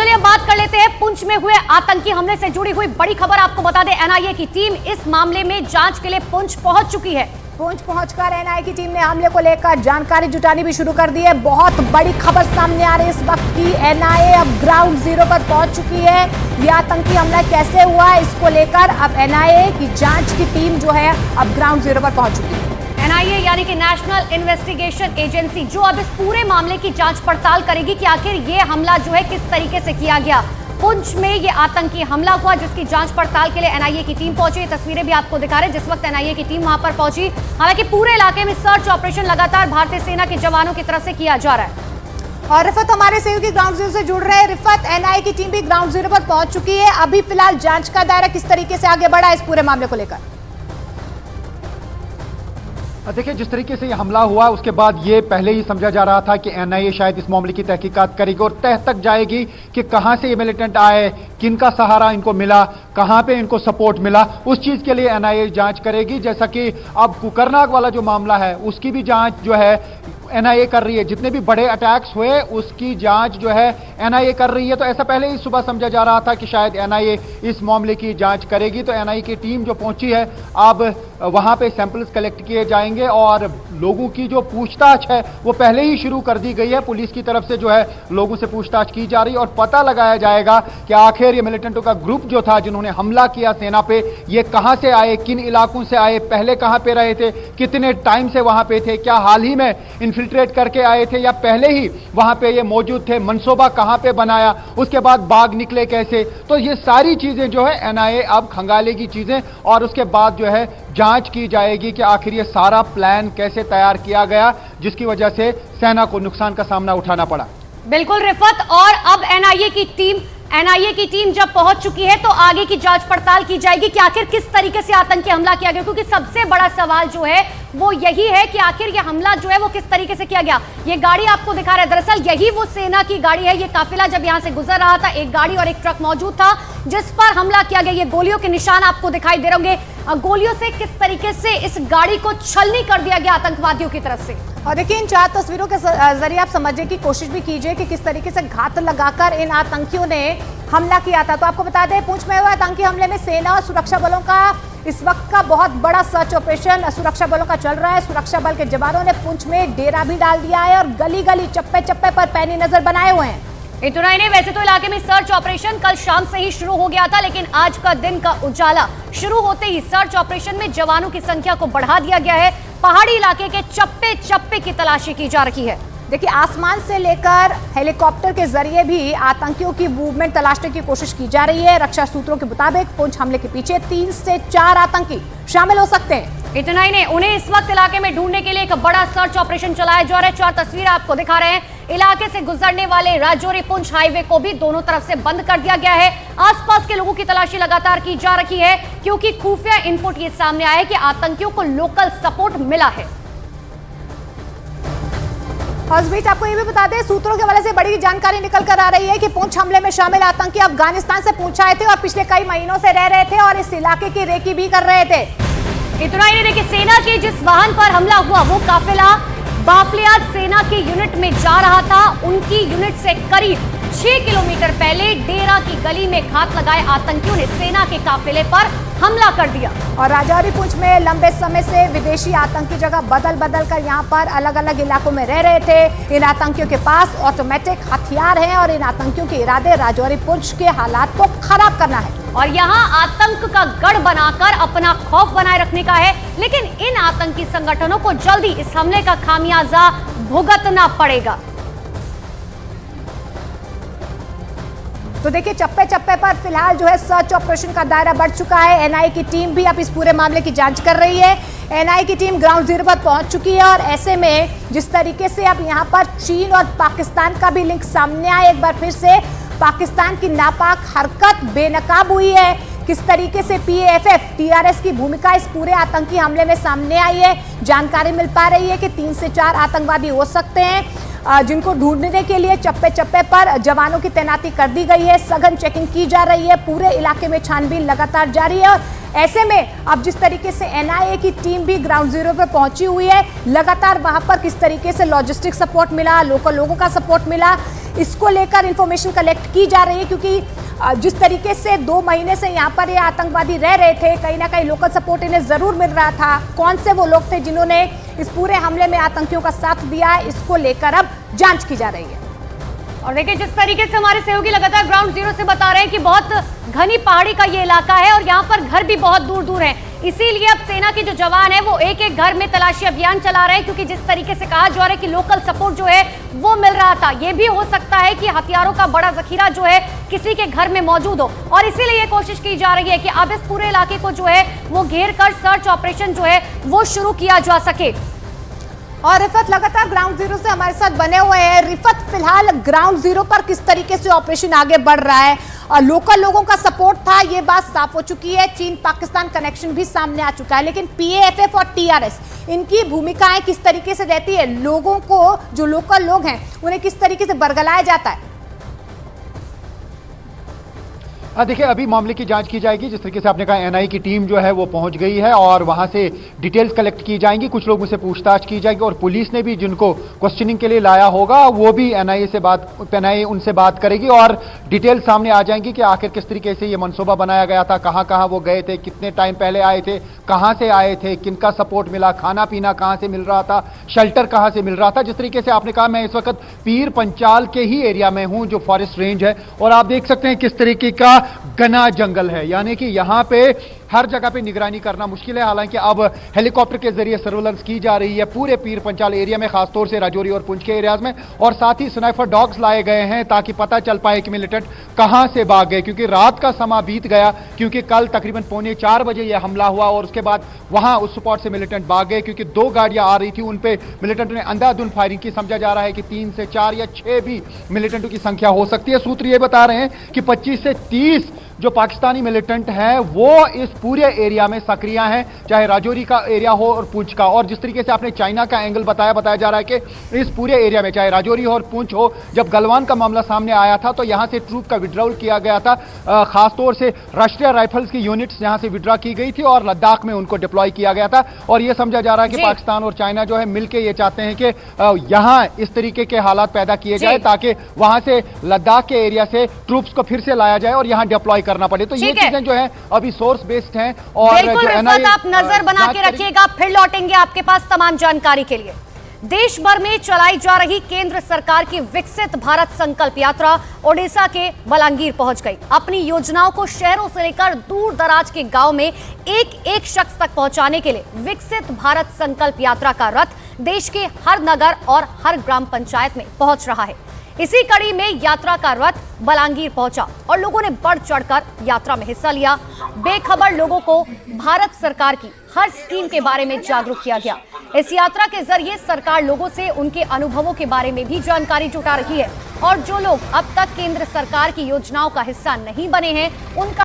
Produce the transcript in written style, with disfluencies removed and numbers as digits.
चलिए अब बात कर लेते हैं पुंछ में हुए आतंकी हमले से जुड़ी हुई बड़ी खबर। आपको बता दें एनआईए की टीम इस मामले में जांच के लिए पुंछ पहुंच चुकी है। पुंछ पहुंचकर एनआईए की टीम ने हमले को लेकर जानकारी जुटानी भी शुरू कर दी है। बहुत बड़ी खबर सामने आ रही है इस वक्त की। एनआईए अब ग्राउंड जीरो पर पहुंच चुकी है। यह आतंकी हमला कैसे हुआ इसको लेकर अब एनआईए की जांच की टीम जो है अब ग्राउंड जीरो पर पहुंच चुकी है। एनआईए यानी कि नेशनल इन्वेस्टिगेशन एजेंसी जो अब इस पूरे मामले की जांच पड़ताल करेगी कि आखिर ये हमला जो है किस तरीके से किया गया। पुंछ में ये आतंकी हमला हुआ जिसकी जांच पड़ताल के लिए एनआईए की टीम पहुंची। तस्वीरें भी आपको दिखा रहे हैं जिस वक्त एनआईए की टीम वहां पर पहुंची। हालांकि पूरे इलाके में सर्च ऑपरेशन लगातार भारतीय सेना के जवानों की तरफ से किया जा रहा है। और रिफत हमारे सहयोगी ग्राउंड जीरो से जुड़ रहे हैं। रिफत, एनआईए की टीम भी ग्राउंड जीरो पर पहुंच चुकी है। अभी फिलहाल जांच का दायरा किस तरीके से आगे बढ़ा इस पूरे मामले को लेकर? देखिए, जिस तरीके से ये हमला हुआ उसके बाद ये पहले ही समझा जा रहा था कि एनआईए शायद इस मामले की तहकीकात करेगी और तह तक जाएगी कि कहां से ये मिलिटेंट आए, किनका सहारा इनको मिला, कहां पे इनको सपोर्ट मिला। उस चीज के लिए एनआईए जांच करेगी। जैसा कि अब कुकरनाग वाला जो मामला है उसकी भी जांच जो है एनआईए कर रही है। जितने भी बड़े अटैक्स हुए उसकी जांच जो है एनआईए कर रही है। तो ऐसा पहले ही सुबह समझा जा रहा था कि शायद एनआईए इस मामले की जांच करेगी। तो एनआईए की टीम जो पहुंची है अब वहां पे सैंपल्स कलेक्ट किए जाएंगे और लोगों की जो पूछताछ है वो पहले ही शुरू कर दी गई है। पुलिस की तरफ से जो है लोगों से पूछताछ की जा रही है और पता लगाया जाएगा कि आखिर ये मिलिटेंटों का ग्रुप जो था जिन्होंने हमला किया सेना पे, ये कहां से आए, किन इलाकों से आए, पहले कहां पे रहे थे, कितने टाइम से वहां पे थे, क्या हाल ही में इन्फिल्ट्रेट करके आए थे या पहले ही वहां पे ये मौजूद थे, मनसूबा कहां पे बनाया, उसके बाद भाग निकले कैसे। तो ये सारी चीजें जो है एनआईए अब खंगालेगी चीजें और उसके बाद जो है जांच की जाएगी कि आखिर ये सारा प्लान कैसे तैयार किया गया जिसकी वजह से सेना को नुकसान का सामना उठाना पड़ा। बिल्कुल रिफत, और अब एनआईए की टीम जब पहुंच चुकी है तो आगे की जांच पड़ताल की जाएगी कि आखिर किस तरीके से आतंकी हमला किया गया। क्योंकि सबसे बड़ा सवाल जो है वो यही है कि आखिर ये हमला जो है वो किस तरीके से किया गया। ये गाड़ी आपको दिखा रहा है, दरअसल यही वो सेना की गाड़ी है। ये काफिला जब यहां से गुजर रहा था एक गाड़ी और एक ट्रक मौजूद था जिस पर हमला किया गया। ये गोलियों के निशान आपको दिखाई दे रहे होंगे। गोलियों से किस तरीके से इस गाड़ी को छलनी कर दिया गया आतंकवादियों की तरफ से। और देखिए, इन 4 तस्वीरों के जरिए आप समझने की कोशिश भी कीजिए कि किस तरीके से घात लगाकर इन आतंकियों ने हमला किया था। तो आपको बता दें पुंछ में हुए आतंकी हमले में सेना और सुरक्षा बलों का इस वक्त का बहुत बड़ा सर्च ऑपरेशन सुरक्षा बलों का चल रहा है। सुरक्षा बल के जवानों ने पुंछ में डेरा भी डाल दिया है और गली गली चप्पे चप्पे पर पैनी नजर बनाए हुए हैं। इतना ही नहीं, वैसे तो इलाके में सर्च ऑपरेशन कल शाम से ही शुरू हो गया था, लेकिन आज का दिन का उजाला शुरू होते ही सर्च ऑपरेशन में जवानों की संख्या को बढ़ा दिया गया है। पहाड़ी इलाके के चप्पे चप्पे की तलाशी की जा रही है। देखिए, आसमान से लेकर हेलीकॉप्टर के जरिए भी आतंकियों की मूवमेंट तलाशने की कोशिश की जा रही है। रक्षा सूत्रों के मुताबिक पुंछ हमले के पीछे 3 से 4 आतंकी शामिल हो सकते हैं। इतना ही नहीं, उन्हें इस वक्त इलाके में ढूंढने के लिए एक बड़ा सर्च ऑपरेशन चलाया जा रहा है। 4 तस्वीरें आपको दिखा रहे हैं। इलाके से गुजरने वाले राजौरी पुंछ हाईवे को भी दोनों तरफ से बंद कर दिया गया है। आसपास के लोगों की तलाशी लगातार की जा रही है क्योंकि खुफिया इनपुट ये सामने आया है कि आतंकियों को लोकल सपोर्ट मिला है। और इस बीच आपको ये भी बता दें, सूत्रों के हवाले से बड़ी जानकारी निकल कर आ रही है कि पुंछ हमले में शामिल आतंकी अफगानिस्तान से पुंछ आए थे और पिछले कई महीनों से रह रहे थे और इस इलाके की रेकी भी कर रहे थे। इतना ही नहीं, देखिए सेना के जिस वाहन पर हमला हुआ वो काफिला बाफलियात सेना के यूनिट में जा रहा था। उनकी यूनिट से करीब 6 किलोमीटर पहले डेरा की गली में घात लगाए आतंकियों ने सेना के काफिले पर हमला कर दिया। और राजौरी पुंछ में लंबे समय से विदेशी आतंकी जगह बदल बदल कर यहाँ पर अलग अलग इलाकों में रह रहे थे। इन आतंकियों के पास ऑटोमेटिक हथियार हैं और इन आतंकियों के इरादे राजौरी पुंछ के हालात को खराब करना है और यहाँ आतंक का गढ़ बनाकर अपना खौफ बनाए रखने का है। लेकिन इन आतंकी संगठनों को जल्दी इस हमले का खामियाजा भुगतना पड़ेगा। तो देखिए, चप्पे चप्पे पर फिलहाल जो है सर्च ऑपरेशन का दायरा बढ़ चुका है। एनआईए की टीम भी अब इस पूरे मामले की जांच कर रही है। एनआईए की टीम ग्राउंड जीरो पर पहुंच चुकी है और ऐसे में जिस तरीके से अब यहां पर चीन और पाकिस्तान का भी लिंक सामने आया, एक बार फिर से पाकिस्तान की नापाक हरकत बेनकाब हुई है। किस तरीके से पीएफएफ टीआरएस की भूमिका इस पूरे आतंकी हमले में सामने आई है। जानकारी मिल पा रही है कि 3 से 4 आतंकवादी हो सकते हैं जिनको ढूंढने के लिए चप्पे चप्पे पर जवानों की तैनाती कर दी गई है। सघन चेकिंग की जा रही है। पूरे इलाके में छानबीन लगातार जारी है और ऐसे में अब जिस तरीके से एनआईए की टीम भी ग्राउंड जीरो पर पहुंची हुई है, लगातार वहां पर किस तरीके से लॉजिस्टिक सपोर्ट मिला, लोकल लोगों का सपोर्ट मिला, इसको लेकर इंफॉर्मेशन कलेक्ट की जा रही है, क्योंकि जिस तरीके से 2 महीने से यहाँ पर ये आतंकवादी रह रहे थे, कहीं ना कहीं लोकल सपोर्ट इन्हें जरूर मिल रहा था। कौन से वो लोग थे जिन्होंने इस पूरे हमले में आतंकियों का साथ दिया है, इसको लेकर अब जांच की जा रही है। और देखिए, जिस तरीके से हमारे सहयोगी लगातार ग्राउंड जीरो से बता रहे हैं कि बहुत घनी पहाड़ी का ये इलाका है और यहाँ पर घर भी बहुत दूर दूर हैं, इसीलिए अब सेना के जो जवान है वो एक एक घर में तलाशी अभियान चला रहे हैं, क्योंकि जिस तरीके से कहा जा रहा है कि लोकल सपोर्ट जो है वो मिल रहा था। ये भी हो सकता है कि हथियारों का बड़ा जखीरा जो है किसी के घर में मौजूद हो, और इसीलिए ये कोशिश की जा रही है कि अब इस पूरे इलाके को जो है वो घेर कर सर्च ऑपरेशन जो है वो शुरू किया जा सके। और रिफत लगातार ग्राउंड जीरो से हमारे साथ बने हुए हैं। रिफत, फिलहाल ग्राउंड जीरो पर किस तरीके से ऑपरेशन आगे बढ़ रहा है? लोकल लोगों का सपोर्ट था, ये बात साफ हो चुकी है, चीन पाकिस्तान कनेक्शन भी सामने आ चुका है, लेकिन पीएएफएफ और टीआरएस, इनकी भूमिकाएं किस तरीके से रहती है? लोगों को, जो लोकल लोग हैं, उन्हें किस तरीके से बरगलाया जाता है? देखिए, अभी मामले की जांच की जाएगी। जिस तरीके से आपने कहा, एनआईए की टीम जो है वो पहुंच गई है और वहां से डिटेल्स कलेक्ट की जाएंगी, कुछ लोगों से पूछताछ की जाएगी और पुलिस ने भी जिनको क्वेश्चनिंग के लिए लाया होगा वो भी एनआईए उनसे बात करेगी और डिटेल सामने आ जाएंगी कि आखिर किस तरीके से ये मनसूबा बनाया गया था, कहां कहां वो गए थे, कितने टाइम पहले आए थे, कहां से आए थे, किनका सपोर्ट मिला, खाना पीना कहां से मिल रहा था, शेल्टर कहां से मिल रहा था। जिस तरीके से आपने कहा, मैं इस वक्त पीर पंचाल के ही एरिया में हूं जो फॉरेस्ट रेंज है, और आप देख सकते हैं किस तरीके का घना जंगल है, यानी कि यहां पे हर जगह पे निगरानी करना मुश्किल है। हालांकि अब हेलीकॉप्टर के जरिए सर्वेलेंस की जा रही है पूरे पीर पंचाल एरिया में, खासतौर से राजौरी और पुंछ के एरियाज में, और साथ ही स्नाइपर डॉग्स लाए गए हैं ताकि पता चल पाए कि मिलिटेंट कहां से भाग गए, क्योंकि रात का समय बीत गया, क्योंकि कल तकरीबन 3:45 बजे यह हमला हुआ और उसके बाद वहां उस स्पॉट से मिलिटेंट भाग गए, क्योंकि 2 गाड़ियां आ रही थी, उन पे मिलिटेंट ने अंधाधुंध फायरिंग की। समझा जा रहा है कि 3 से 4 या 6 भी मिलिटेंटों की संख्या हो सकती है। सूत्र ये बता रहे हैं कि 25 से 30 जो पाकिस्तानी मिलिटेंट हैं वो इस पूरे एरिया में सक्रिय हैं, चाहे राजौरी का एरिया हो और पुंछ का। और जिस तरीके से आपने चाइना का एंगल बताया जा रहा है कि इस पूरे एरिया में, चाहे राजौरी हो और पुंछ हो, जब गलवान का मामला सामने आया था तो यहां से ट्रूप का विड्रॉल किया गया था, खासतौर से राष्ट्रीय राइफल्स की यूनिट्स यहां से विड्रॉ की गई थी और लद्दाख में उनको डिप्लॉय किया गया था। और यह समझा जा रहा है कि पाकिस्तान और चाइना जो है मिलकर ये चाहते हैं कि यहां इस तरीके के हालात पैदा किए जाए ताकि वहां से लद्दाख के एरिया से ट्रूप्स को फिर से लाया जाए और यहां डिप्लॉय करना पड़े। तो ये चीजें जो है अभी सोर्स बेस्ड हैं। और बिल्कुल रिफत, आप नजर बना के रखिएगा, फिर लौटेंगे आपके पास तमाम जानकारी के लिए। देश भर में चलाई जा रही केंद्र सरकार की विकसित भारत संकल्प यात्रा ओडिशा के बलांगीर पहुंच गई। अपनी योजनाओं को शहरों से लेकर दूर दराज के गांव में एक एक शख्स तक पहुंचाने के लिए विकसित भारत संकल्प यात्रा का रथ देश के हर नगर और हर ग्राम पंचायत में पहुंच रहा है। इसी कड़ी में यात्रा का रथ बलांगीर पहुंचा और लोगों ने बढ़ चढ़कर यात्रा में हिस्सा लिया। बेखबर लोगों को भारत सरकार की हर स्कीम के बारे में जागरूक किया गया। इस यात्रा के जरिए सरकार लोगों से उनके अनुभवों के बारे में भी जानकारी जुटा रही है और जो लोग अब तक केंद्र सरकार की योजनाओं का हिस्सा नहीं बने हैं उनका